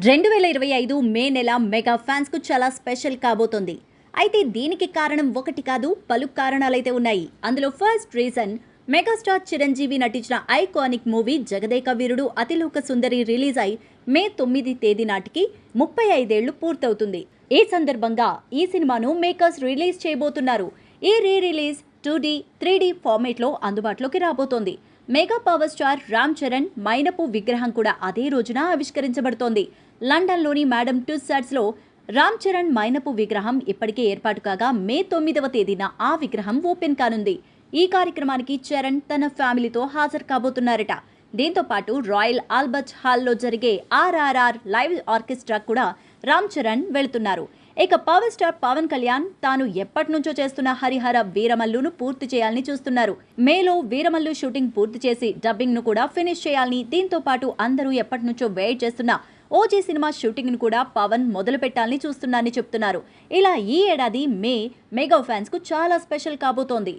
2025 మే నెల mega fans కు చాలా స్పెషల్ కాబోతోంది. అయితే దీనికి కారణం ఒకటి కాదు, పలు కారణాలైతే ఉన్నాయి. అందులో ఫస్ట్ రీజన్, మెగాస్టార్ చిరంజీవి నటించిన iconic movie 'Jagadeka Veerudu Athiloka Sundari' release అయి మే 9 తేదీ నాటికి 35 ఏళ్లు పూర్తవుతుంది. ఈ సందర్భంగా ఈ సినిమాను మేకర్స్ రిలీజ్ చేయబోతున్నారు. ఈ రిలీజ్ 2D, 3D ఫార్మేట్లో అందుబాటులోకి రాబోతోంది. Mega power star Ram Charan మైనపు విగ్రహం కూడా అదే రోజున ఆవిష్కరించబడుతోంది. లండన్లోని మేడమ్ టుస్సాడ్స్లో రామ్ చరణ్ మైనపు విగ్రహం ఇప్పటికే ఏర్పాటు కాగా మే 9వ తేదీన ఆ విగ్రహం ఓపెన్ కానుంది. ఈ కార్యక్రమానికి చరణ్ తన ఫ్యామిలీతో హాజరు కాబోతున్నారట. దీంతో పాటు రాయల్ ఆల్బర్ట్ హాల్లో జరిగే RRR లైవ్ ఆర్కెస్ట్రా కూడా రామ్ చరణ్ వెళుతున్నారు. ఇక పవర్ స్టార్ పవన్ కళ్యాణ్ తాను ఎప్పటి నుంచో చేస్తున్న హరిహర వీరమల్లును పూర్తి చేయాలని చూస్తున్నారు. మేలో వీరమల్లు షూటింగ్ పూర్తి చేసి డబ్బింగ్ ను కూడా ఫినిష్ చేయాలని, దీంతో పాటు అందరూ ఎప్పటి నుంచో వెయిట్ చేస్తున్న ఓజీ సినిమా షూటింగ్ ను కూడా పవన్ మొదలు పెట్టాలని చూస్తున్నారని చెప్తున్నారు. ఇలా ఈ ఏడాది మెగా ఫ్యాన్స్ కు చాలా స్పెషల్ కాబోతోంది.